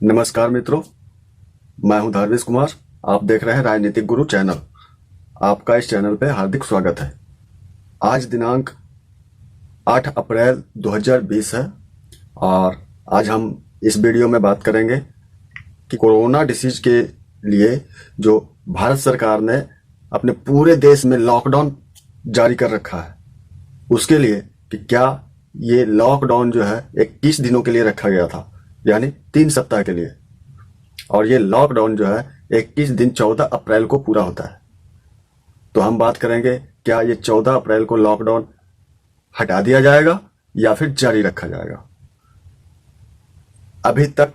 नमस्कार मित्रों, मैं हूं धार्विश कुमार। आप देख रहे हैं राजनीतिक गुरु चैनल। आपका इस चैनल पे हार्दिक स्वागत है। आज दिनांक 8 अप्रैल 2020 है और आज हम इस वीडियो में बात करेंगे कि कोरोना डिसीज के लिए जो भारत सरकार ने अपने पूरे देश में लॉकडाउन जारी कर रखा है, उसके लिए कि क्या ये लॉकडाउन जो है 21 दिनों के लिए रखा गया था, यानी 3 सप्ताह के लिए, और ये लॉकडाउन जो है 21 दिन 14 अप्रैल को पूरा होता है। तो हम बात करेंगे क्या ये 14 अप्रैल को लॉकडाउन हटा दिया जाएगा या फिर जारी रखा जाएगा। अभी तक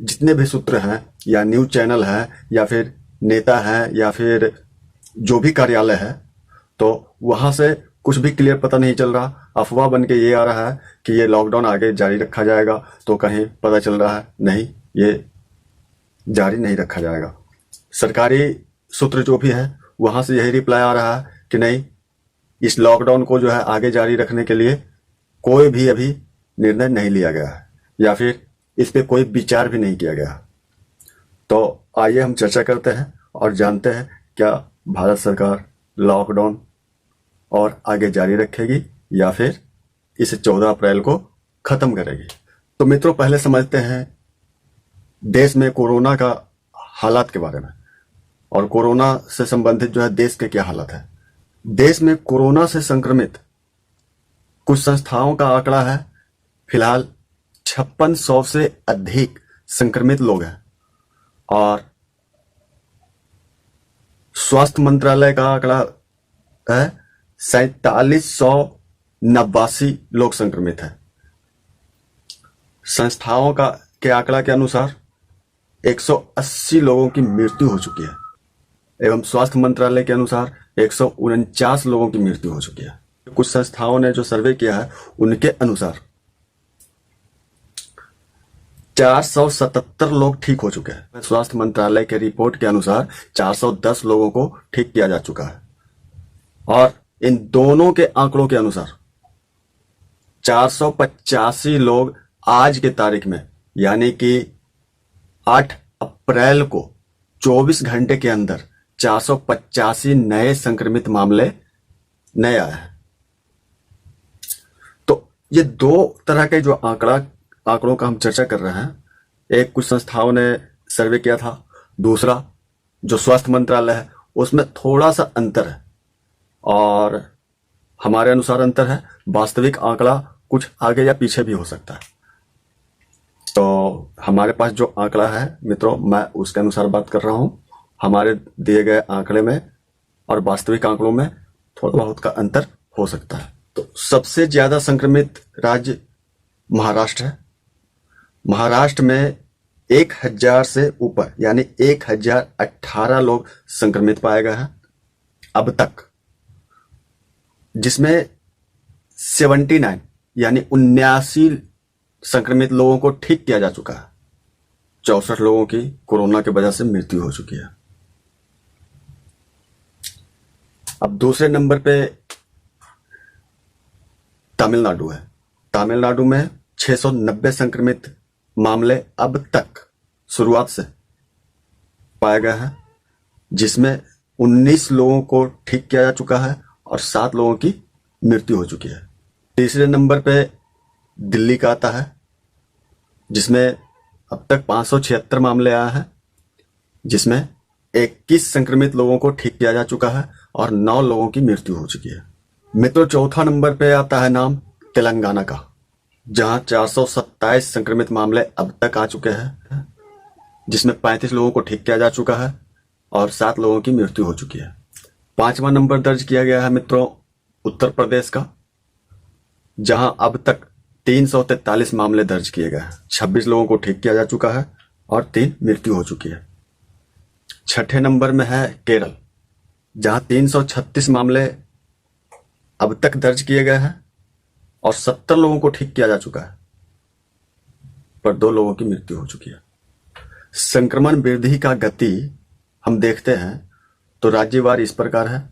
जितने भी सूत्र हैं या न्यूज चैनल हैं या फिर नेता हैं या फिर जो भी कार्यालय है, तो वहां से कुछ भी क्लियर पता नहीं चल रहा। अफवाह बन के ये आ रहा है कि ये लॉकडाउन आगे जारी रखा जाएगा, तो कहीं पता चल रहा है नहीं, ये जारी नहीं रखा जाएगा। सरकारी सूत्र जो भी है वहां से यही रिप्लाई आ रहा है कि नहीं, इस लॉकडाउन को जो है आगे जारी रखने के लिए कोई भी अभी निर्णय नहीं लिया गया है या फिर इस पे कोई विचार भी नहीं किया गया। तो आइए हम चर्चा करते हैं और जानते हैं क्या भारत सरकार लॉकडाउन और आगे जारी रखेगी या फिर इसे 14 अप्रैल को खत्म करेगी। तो मित्रों, पहले समझते हैं देश में कोरोना का हालात के बारे में और कोरोना से संबंधित जो है देश के क्या हालत है। देश में कोरोना से संक्रमित कुछ संस्थाओं का आंकड़ा है, फिलहाल 5600 से अधिक संक्रमित लोग हैं और स्वास्थ्य मंत्रालय का आंकड़ा है 4789 लोग संक्रमित हैं। संस्थाओं का के आंकड़ा के अनुसार 180 लोगों की मृत्यु हो चुकी है एवं स्वास्थ्य मंत्रालय के अनुसार 149 लोगों की मृत्यु हो चुकी है। कुछ संस्थाओं ने जो सर्वे किया है उनके अनुसार 477 लोग ठीक हो चुके हैं। स्वास्थ्य मंत्रालय के रिपोर्ट के अनुसार 410 लोगों को ठीक किया जा चुका है और इन दोनों के आंकड़ों के अनुसार 485 लोग आज के तारीख में यानी कि 8 अप्रैल को 24 घंटे के अंदर 485 नए संक्रमित मामले नए आए हैं। तो ये दो तरह के जो आंकड़ों का हम चर्चा कर रहे हैं, एक कुछ संस्थाओं ने सर्वे किया था, दूसरा जो स्वास्थ्य मंत्रालय है उसमें थोड़ा सा अंतर है और हमारे अनुसार अंतर है। वास्तविक आंकड़ा कुछ आगे या पीछे भी हो सकता है। तो हमारे पास जो आंकड़ा है मित्रों, मैं उसके अनुसार बात कर रहा हूं। हमारे दिए गए आंकड़े में और वास्तविक आंकड़ों में थोड़ा बहुत का अंतर हो सकता है। तो सबसे ज्यादा संक्रमित राज्य महाराष्ट्र है। महाराष्ट्र में 1000 से ऊपर यानी 1018 लोग संक्रमित पाए गए हैं अब तक, जिसमें 79 यानी 79 संक्रमित लोगों को ठीक किया जा चुका है। 64 लोगों की कोरोना की वजह से मृत्यु हो चुकी है। अब दूसरे नंबर पे तमिलनाडु है। तमिलनाडु में 690 संक्रमित मामले अब तक शुरुआत से पाए गए हैं, जिसमें 19 लोगों को ठीक किया जा चुका है और 7 लोगों की मृत्यु हो चुकी है। तीसरे नंबर पे दिल्ली का आता है, जिसमें अब तक 576 मामले आए हैं, जिसमें 21 संक्रमित लोगों को ठीक किया जा चुका है और 9 लोगों की मृत्यु हो चुकी है। मित्रों, चौथा नंबर पे आता है नाम तेलंगाना का, जहां 427 संक्रमित मामले अब तक आ चुके हैं, जिसमें 35 लोगों को ठीक किया जा चुका है और 7 लोगों की मृत्यु हो चुकी है। 5वां नंबर दर्ज किया गया है मित्रों उत्तर प्रदेश का, जहां अब तक 343 मामले दर्ज किए गए हैं। 26 लोगों को ठीक किया जा चुका है और 3 मृत्यु हो चुकी है। 6ठे नंबर में है केरल, जहां 336 मामले अब तक दर्ज किए गए हैं और 70 लोगों को ठीक किया जा चुका है, पर 2 लोगों की मृत्यु हो चुकी है। संक्रमण वृद्धि का गति हम देखते हैं तो राज्यवार इस प्रकार है।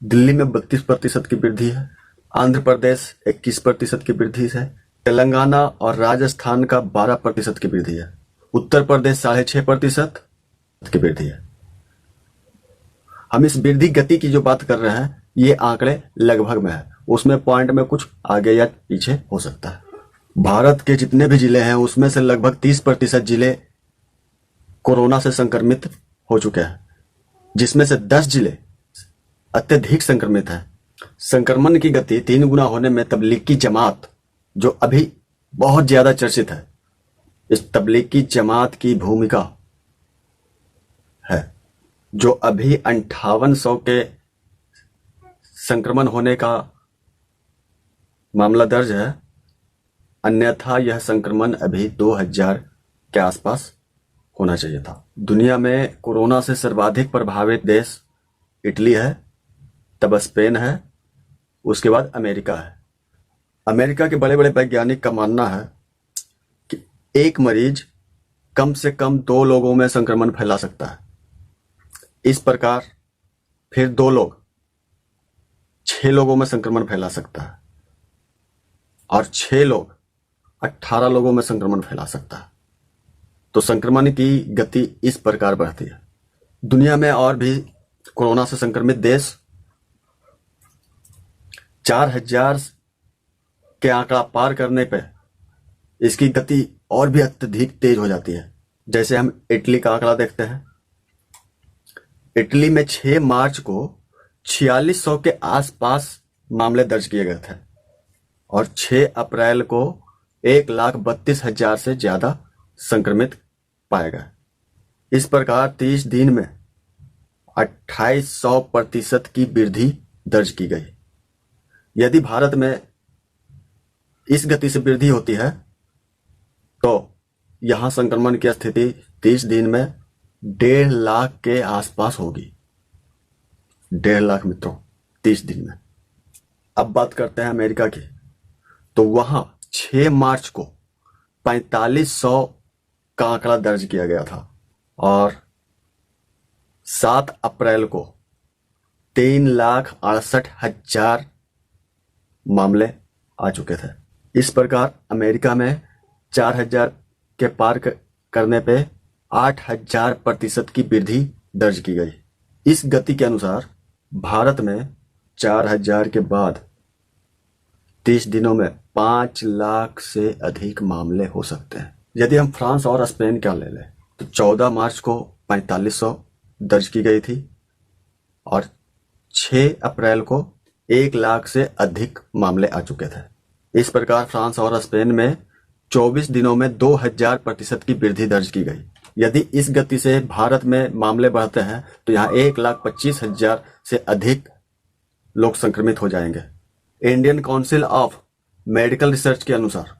दिल्ली में 32% की वृद्धि है, आंध्र प्रदेश 21% की वृद्धि है, तेलंगाना और राजस्थान का 12% की वृद्धि है उत्तर प्रदेश 6.5% की वृद्धि है। हम इस वृद्धि गति की जो बात कर रहे हैं ये आंकड़े लगभग में है, उसमें पॉइंट में कुछ आगे या पीछे हो सकता है। भारत के जितने भी जिले हैं उसमें से लगभग 30% जिले कोरोना से संक्रमित हो चुके हैं, जिसमें से 10 जिले अत्यधिक संक्रमित हैं। संक्रमण की गति 3 गुना होने में तबलीगी जमात, जो अभी बहुत ज्यादा चर्चित है, इस तबलीगी जमात की भूमिका है, जो अभी 5800 के संक्रमण होने का मामला दर्ज है। अन्यथा यह संक्रमण अभी 2000 के आसपास होना चाहिए था। दुनिया में कोरोना से सर्वाधिक प्रभावित देश इटली है, तब स्पेन है, उसके बाद अमेरिका है। अमेरिका के बड़े बड़े वैज्ञानिक का मानना है कि एक मरीज कम से कम 2 लोगों में संक्रमण फैला सकता है। इस प्रकार फिर 2 लोग 6 लोगों में संक्रमण फैला सकता है, और 6 लोग 18 लोगों में संक्रमण फैला सकता है। तो संक्रमण की गति इस प्रकार बढ़ती है। दुनिया में और भी कोरोना से संक्रमित देश 4000 के आंकड़ा पार करने पे इसकी गति और भी अत्यधिक तेज हो जाती है। जैसे हम इटली का आंकड़ा देखते हैं। इटली में 6 मार्च को 4600 के आसपास मामले दर्ज किए गए थे, और 6 अप्रैल को 1,32,000 से ज्यादा संक्रमित पाए गए। इस प्रकार 30 दिन में 2800% की वृद्धि दर्ज की गई। यदि भारत में इस गति से वृद्धि होती है तो यहां संक्रमण की स्थिति 30 दिन में 1.5 लाख के आसपास होगी। 1.5 लाख मित्रों 30 दिन में। अब बात करते हैं अमेरिका की। तो वहां 6 मार्च को 4500 का आंकड़ा दर्ज किया गया था, और 7 अप्रैल को 3,68,000 मामले आ चुके थे। इस प्रकार अमेरिका में 4000 के पार करने पे 8000% की वृद्धि दर्ज की गई। इस गति के अनुसार भारत में 4000 के बाद 30 दिनों में 5 लाख से अधिक मामले हो सकते हैं। यदि हम फ्रांस और स्पेन का ले लें तो 14 मार्च को 4500 दर्ज की गई थी, और 6 अप्रैल को 1 लाख से अधिक मामले आ चुके थे। इस प्रकार फ्रांस और स्पेन में 24 दिनों में 2000% की वृद्धि दर्ज की गई। यदि इस गति से भारत में मामले बढ़ते हैं तो यहाँ 1,25,000 से अधिक लोग संक्रमित हो जाएंगे। Indian council of medical research के अनुसार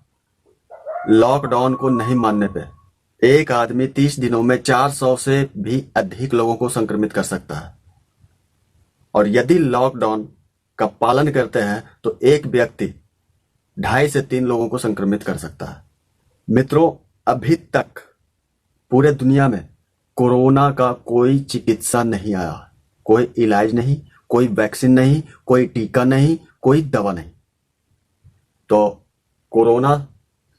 लॉकडाउन को नहीं मानने पे एक आदमी 30 दिनों में 400 से भी अधिक लोगों को संक्रमित कर सकता है, और यदि लॉकडाउन का पालन करते हैं तो एक व्यक्ति 2.5 से 3 लोगों को संक्रमित कर सकता है। मित्रों, अभी तक पूरे दुनिया में कोरोना का कोई चिकित्सा नहीं आया, कोई इलाज नहीं, कोई वैक्सीन नहीं, कोई टीका नहीं, कोई दवा नहीं। तो कोरोना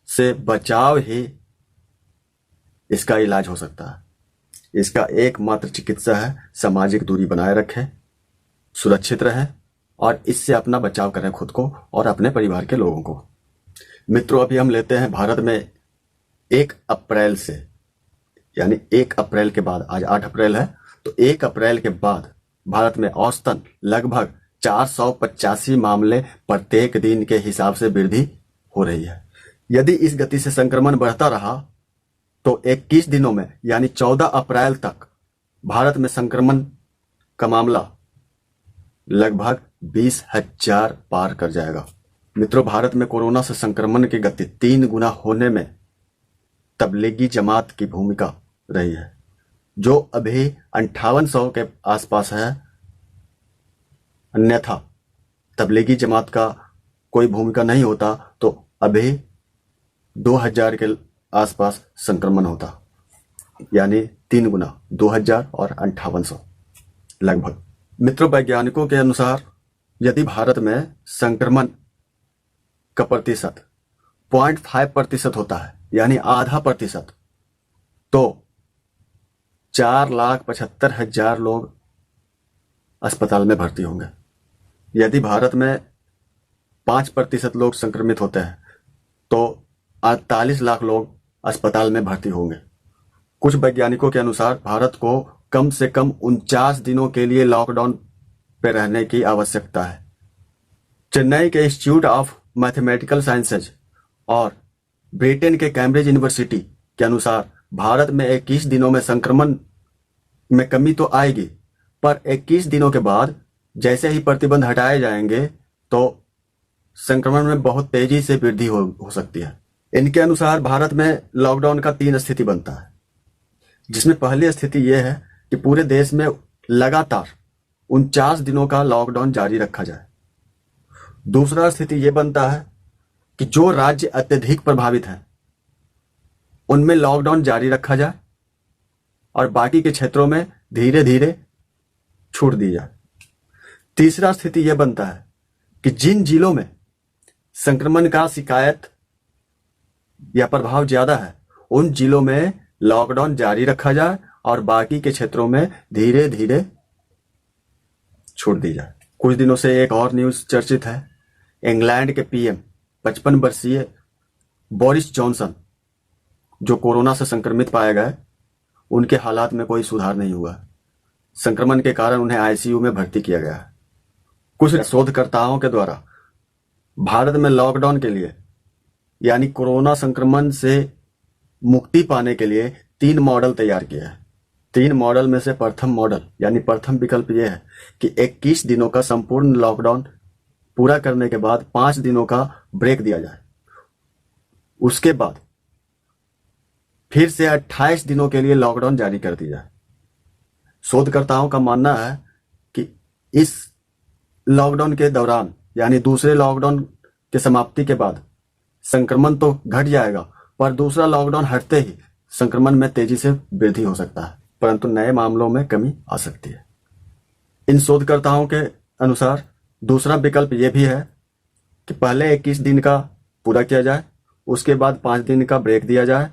से बचाव ही इसका इलाज हो सकता है। इसका एकमात्र चिकित्सा है सामाजिक दूरी बनाए रखें, सुरक्षित रहें, और इससे अपना बचाव करें खुद को और अपने परिवार के लोगों को। मित्रों, अभी हम लेते हैं भारत में 1 अप्रैल से, यानी 1 अप्रैल के बाद, आज 8 अप्रैल है, तो 1 अप्रैल के बाद भारत में औसतन लगभग 485 मामले प्रत्येक दिन के हिसाब से वृद्धि हो रही है। यदि इस गति से संक्रमण बढ़ता रहा तो 21 दिनों में, यानी 14 अप्रैल तक भारत में संक्रमण का मामला लगभग 20,000 पार कर जाएगा। मित्रों, भारत में कोरोना से संक्रमण की गति 3 गुना होने में तबलीगी जमात की भूमिका रही है, जो अभी 5800 के आसपास है। अन्यथा तबलीगी जमात का कोई भूमिका नहीं होता तो अभी 2000 के आसपास संक्रमण होता, यानी 3 गुना, 2000 और 5800 लगभग। मित्रों, वैज्ञानिकों के अनुसार यदि भारत में संक्रमण का प्रतिशत 0.5% होता है, यानी आधा प्रतिशत, तो 4,75,000 लोग अस्पताल में भर्ती होंगे। यदि भारत में 5% लोग संक्रमित होते हैं तो 48 लाख लोग अस्पताल में भर्ती होंगे। कुछ वैज्ञानिकों के अनुसार भारत को कम से कम 49 दिनों के लिए लॉकडाउन पर रहने की आवश्यकता है। चेन्नई के इंस्टीट्यूट ऑफ मैथमेटिकल साइंसेज और ब्रिटेन के कैम्ब्रिज यूनिवर्सिटी के अनुसार भारत में 21 दिनों में संक्रमण में कमी तो आएगी, पर 21 दिनों के बाद जैसे ही प्रतिबंध हटाए जाएंगे तो संक्रमण में बहुत तेजी से वृद्धि हो सकती है। इनके अनुसार भारत में लॉकडाउन का 3 स्थिति बनता है, जिसमें पहली स्थिति यह है कि पूरे देश में लगातार 49 दिनों का लॉकडाउन जारी रखा जाए। दूसरा स्थिति यह बनता है कि जो राज्य अत्यधिक प्रभावित हैं उनमें लॉकडाउन जारी रखा जाए और बाकी के क्षेत्रों में धीरे धीरे छूट दी जाए। तीसरा स्थिति यह बनता है कि जिन जिलों में संक्रमण का शिकायत या प्रभाव ज्यादा है उन जिलों में लॉकडाउन जारी रखा जाए और बाकी के क्षेत्रों में धीरे धीरे छूट दी जाए। कुछ दिनों से एक और न्यूज चर्चित है। इंग्लैंड के पीएम 55 वर्षीय बोरिस जॉनसन जो कोरोना से संक्रमित पाए गए, उनके हालात में कोई सुधार नहीं हुआ। संक्रमण के कारण उन्हें आईसीयू में भर्ती किया गया है। कुछ शोधकर्ताओं के द्वारा भारत में लॉकडाउन के लिए यानी कोरोना संक्रमण से मुक्ति पाने के लिए 3 मॉडल तैयार किए हैं। 3 मॉडल में से प्रथम मॉडल यानी प्रथम विकल्प यह है कि 21 दिनों का संपूर्ण लॉकडाउन पूरा करने के बाद 5 दिनों का ब्रेक दिया जाए। उसके बाद फिर से 28 दिनों के लिए लॉकडाउन जारी कर दी जाए। शोधकर्ताओं का मानना है कि इस लॉकडाउन के दौरान यानी दूसरे लॉकडाउन के समाप्ति के बाद संक्रमण तो घट जाएगा, पर दूसरा लॉकडाउन हटते ही संक्रमण में तेजी से वृद्धि हो सकता है, परंतु नए मामलों में कमी आ सकती है। इन शोधकर्ताओं के अनुसार दूसरा विकल्प यह भी है कि पहले 21 दिन का पूरा किया जाए, उसके बाद 5 दिन का ब्रेक दिया जाए,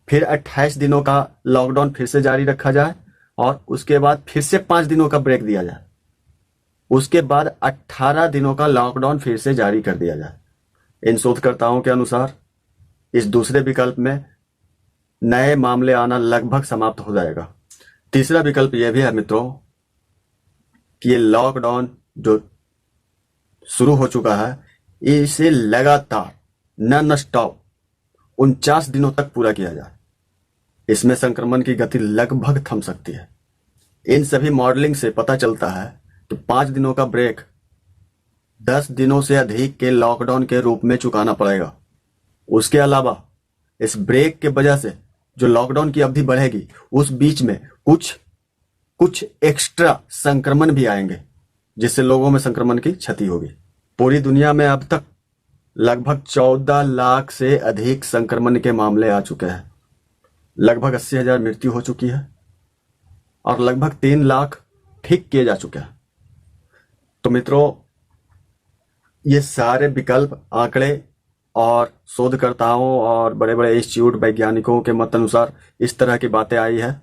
फिर 28 दिनों का लॉकडाउन फिर से जारी रखा जाए और उसके बाद फिर से 5 दिनों का ब्रेक दिया जाए। उसके बाद 18 दिनों का लॉकडाउन फिर से जारी कर दिया जाए। इन शोधकर्ताओं के अनुसार इस दूसरे विकल्प में नए मामले आना लगभग समाप्त हो जाएगा। तीसरा विकल्प यह भी है मित्रों कि ये लॉकडाउन जो शुरू हो चुका है इसे लगातार नॉन स्टॉप 49 दिनों तक पूरा किया जाए। इसमें संक्रमण की गति लगभग थम सकती है। इन सभी मॉडलिंग से पता चलता है कि 5 दिनों का ब्रेक 10 दिनों से अधिक के लॉकडाउन के रूप में चुकाना पड़ेगा। उसके अलावा इस ब्रेक के वजह से जो लॉकडाउन की अवधि बढ़ेगी उस बीच में कुछ एक्स्ट्रा संक्रमण भी आएंगे, जिससे लोगों में संक्रमण की क्षति होगी। पूरी दुनिया में अब तक लगभग 14 लाख से अधिक संक्रमण के मामले आ चुके हैं। लगभग 80,000 मृत्यु हो चुकी है और लगभग 3 लाख ठीक किए जा चुके हैं। तो मित्रों, ये सारे विकल्प आंकड़े और शोधकर्ताओं और बड़े बड़े इंस्टीट्यूट वैज्ञानिकों के मत अनुसार इस तरह की बातें आई है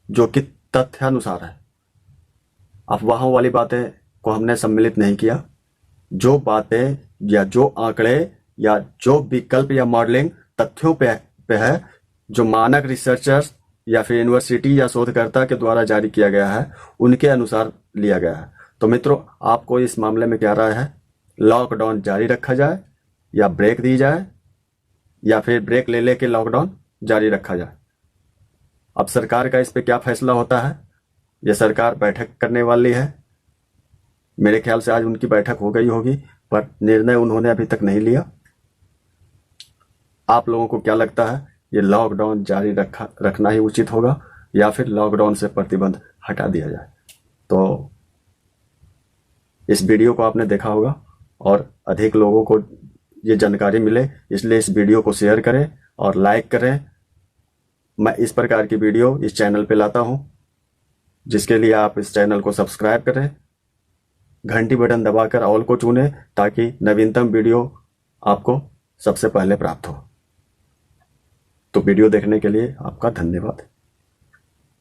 जो कि तथ्यानुसार है। अफवाहों वाली बातें को हमने सम्मिलित नहीं किया। जो बातें या जो आंकड़े या जो विकल्प या मॉडलिंग तथ्यों पे है, जो मानक रिसर्चर्स या फिर यूनिवर्सिटी या शोधकर्ता के द्वारा जारी किया गया है, उनके अनुसार लिया गया है। तो मित्रों, आपको इस मामले में क्या राय है? लॉकडाउन जारी रखा जाए या ब्रेक दी जाए या फिर ब्रेक ले लेके लॉकडाउन जारी रखा जाए? अब सरकार का इस पे क्या फैसला होता है? यह सरकार बैठक करने वाली है। मेरे ख्याल से आज उनकी बैठक हो गई होगी, पर निर्णय उन्होंने अभी तक नहीं लिया। आप लोगों को क्या लगता है, ये लॉकडाउन जारी रखना ही उचित होगा या फिर लॉकडाउन से प्रतिबंध हटा दिया जाए? तो इस वीडियो को आपने देखा होगा और अधिक लोगों को ये जानकारी मिले, इसलिए इस वीडियो को शेयर करें और लाइक करें। मैं इस प्रकार की वीडियो इस चैनल पे लाता हूं, जिसके लिए आप इस चैनल को सब्सक्राइब करें, घंटी बटन दबाकर ऑल को चुनें ताकि नवीनतम वीडियो आपको सबसे पहले प्राप्त हो। तो वीडियो देखने के लिए आपका धन्यवाद।